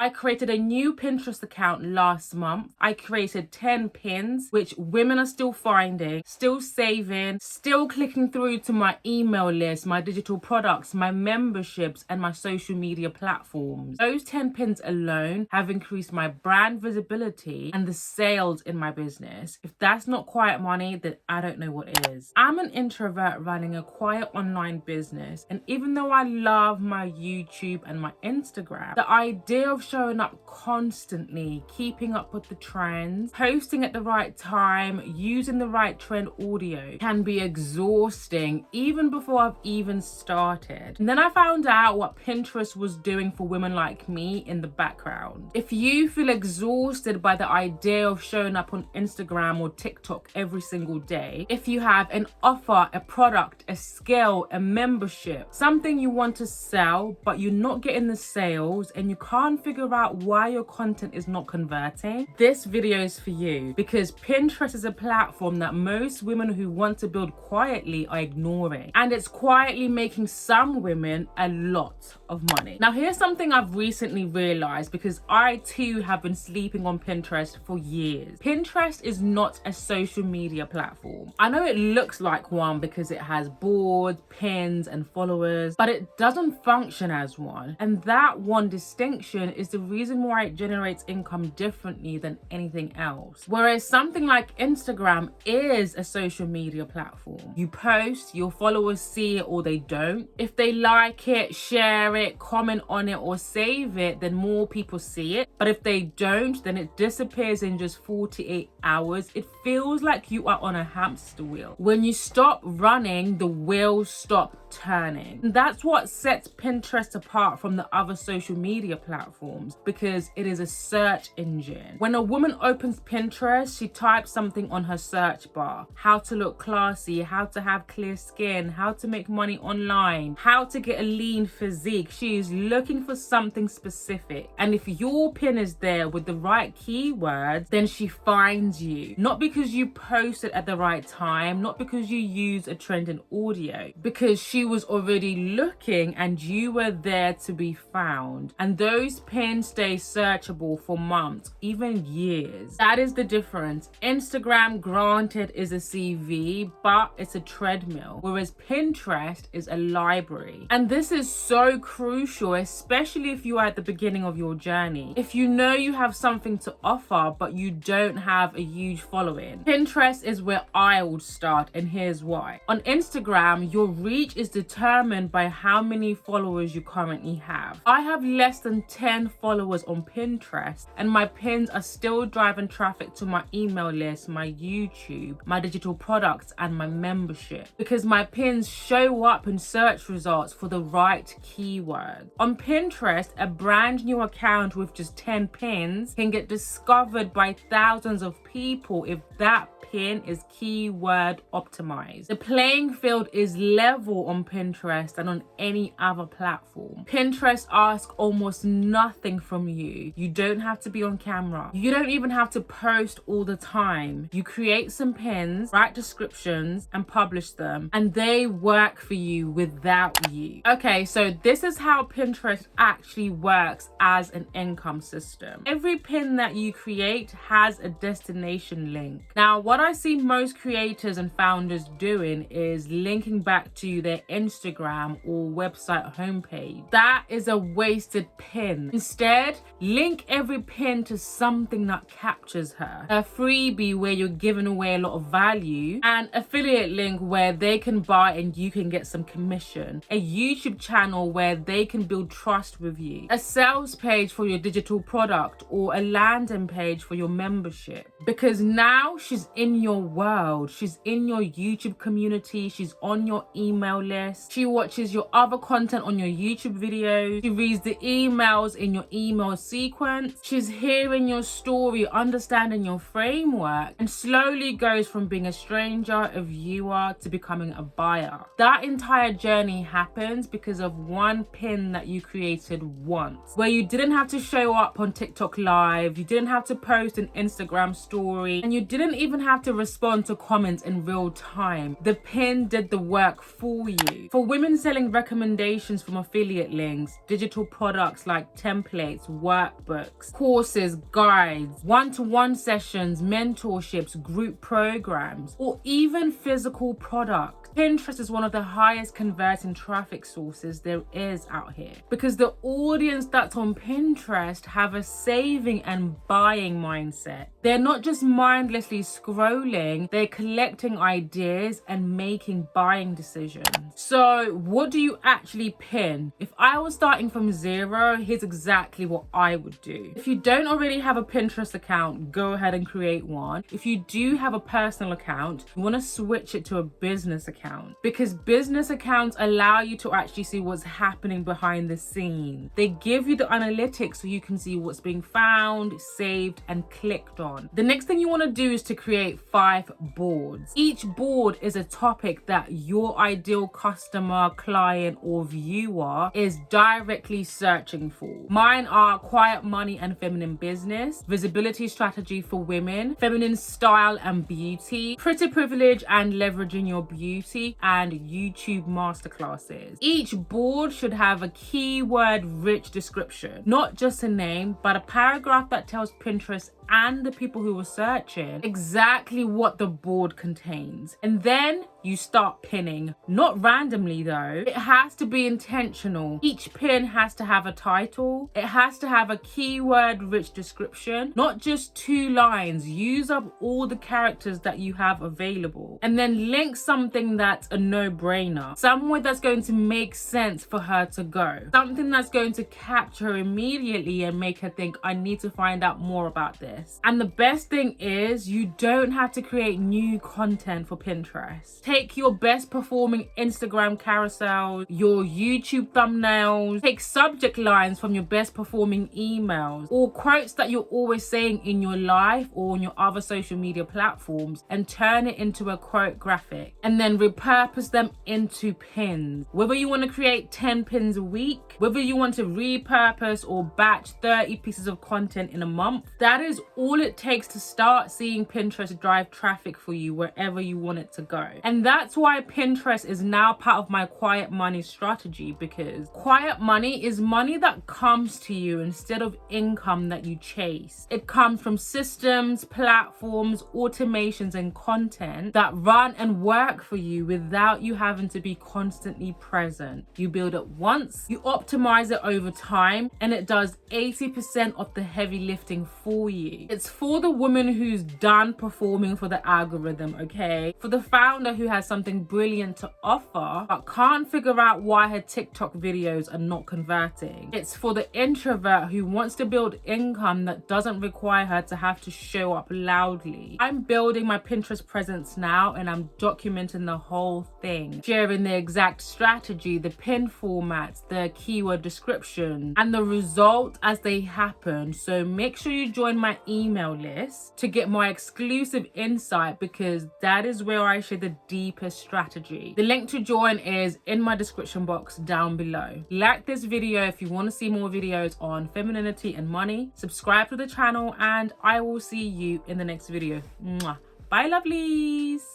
I created a new Pinterest account last month. I created 10 pins, which women are still finding, still saving, still clicking through to my email list, my digital products, my memberships, and my social media platforms. Those 10 pins alone have increased my brand visibility and the sales in my business. If that's not quiet money, then I don't know what is. I'm an introvert running a quiet online business, and even though I love my YouTube and my Instagram, the idea of showing up constantly, keeping up with the trends, posting at the right time, using the right trend audio can be exhausting even before I've even started. And then I found out what Pinterest was doing for women like me in the background. If you feel exhausted by the idea of showing up on Instagram or TikTok every single day, if you have an offer, a product, a skill, a membership, something you want to sell, but you're not getting the sales and you can't figure out why your content is not converting, this video is for you, because Pinterest is a platform that most women who want to build quietly are ignoring, and it's quietly making some women a lot of money. Now, here's something I've recently realized, because I too have been sleeping on Pinterest for years. Pinterest is not a social media platform. I know it looks like one because it has boards, pins, and followers, but it doesn't function as one. And that one distinction is the reason why it generates income differently than anything else. Whereas something like Instagram is a social media platform. You post, your followers see it or they don't. If they like it, share it, comment on it, or save it, then more people see it. But if they don't, then it disappears in just 48 hours. It feels like you are on a hamster wheel. When you stop running, the wheels stop turning. And that's what sets Pinterest apart from the other social media platforms, because it is a search engine. When a woman opens Pinterest, she types something on her search bar: how to look classy, how to have clear skin, how to make money online, how to get a lean physique. She is looking for something specific. And if your pin is there with the right keywords, then she finds you. Not because you posted at the right time, not because you use a trending audio, because she was already looking and you were there to be found. And those pins stay searchable for months, even years. That is the difference. Instagram, granted, is a CV, but it's a treadmill, whereas Pinterest is a library. And this is so crucial, especially if you are at the beginning of your journey. If you know you have something to offer, but you don't have a huge following, Pinterest is where I would start, and here's why. On Instagram, your reach is determined by how many followers you currently have. I have less than 10 followers on Pinterest, and my pins are still driving traffic to my email list, my YouTube, my digital products, and my membership, because my pins show up in search results for the right keyword. On Pinterest, a brand new account with just 10 pins can get discovered by thousands of people if that pin is keyword optimized. The playing field is level on Pinterest than on any other platform. Pinterest asks almost nothing from you. You don't have to be on camera. You don't even have to post all the time. You create some pins, write descriptions, and publish them, and they work for you without you. Okay, so this is how Pinterest actually works as an income system. Every pin that you create has a destination link. Now, what I see most creators and founders doing is linking back to their Instagram or website homepage. That is a wasted pin. Instead, link every pin to something that captures her. A freebie where you're giving away a lot of value, an affiliate link where they can buy and you can get some commission, a YouTube channel where they can build trust with you, a sales page for your digital product, or a landing page for your membership. Because now she's in your world, she's in your YouTube community, she's on your email list, she watches your other content on your YouTube videos, she reads the emails in your email sequence, she's hearing your story, understanding your framework, and slowly goes from being a stranger, a viewer, to becoming a buyer. That entire journey happens because of one pin that you created once, where you didn't have to show up on TikTok live, you didn't have to post an Instagram story, story, and you didn't even have to respond to comments in real time. The pin did the work for you. For women selling recommendations from affiliate links, digital products like templates, workbooks, courses, guides, one-to-one sessions, mentorships, group programs, or even physical products, Pinterest is one of the highest converting traffic sources there is out here, because the audience that's on Pinterest have a saving and buying mindset. They're not just mindlessly scrolling, they're collecting ideas and making buying decisions. So what do you actually pin? If I was starting from zero, here's exactly what I would do. If you don't already have a Pinterest account, go ahead and create one. If you do have a personal account, you want to switch it to a business account, because business accounts allow you to actually see what's happening behind the scenes. They give you the analytics so you can see what's being found, saved, and clicked on. The next thing you want to do is to create 5 boards. Each board is a topic that your ideal customer, client, or viewer is directly searching for. Mine are quiet money and feminine business, visibility strategy for women, feminine style and beauty, pretty privilege and leveraging your beauty, and YouTube masterclasses. Each board should have a keyword-rich description, not just a name, but a paragraph that tells Pinterest and the people who are searching exactly what the board contains. And then you start pinning, not randomly though. It has to be intentional. Each pin has to have a title. It has to have a keyword-rich description, not just 2 lines. Use up all the characters that you have available, and then link something that's a no-brainer, somewhere that's going to make sense for her to go, something that's going to capture her immediately and make her think, I need to find out more about this. And the best thing is, you don't have to create new content for Pinterest. Take your best performing Instagram carousels, your YouTube thumbnails, take subject lines from your best performing emails, or quotes that you're always saying in your life or on your other social media platforms, and turn it into a quote graphic, and then repurpose them into pins. Whether you want to create 10 pins a week, whether you want to repurpose or batch 30 pieces of content in a month, that is all it takes to start seeing Pinterest drive traffic for you wherever you want it to go. And that's why Pinterest is now part of my quiet money strategy, because quiet money is money that comes to you instead of income that you chase. It comes from systems, platforms, automations, and content that run and work for you without you having to be constantly present. You build it once, you optimize it over time, and it does 80% of the heavy lifting for you. It's for the woman who's done performing for the algorithm, okay? For the founder who has something brilliant to offer but can't figure out why her TikTok videos are not converting. It's for the introvert who wants to build income that doesn't require her to have to show up loudly. I'm building my Pinterest presence now, and I'm documenting the whole thing, sharing the exact strategy, the pin formats, the keyword description, and the result as they happen. So make sure you join my email list to get my exclusive insight, because that is where I share the deepest strategy. The link to join is in my description box down below. Like this video if you want to see more videos on femininity and money. Subscribe to the channel, and I will see you in the next video. Mwah. Bye, lovelies.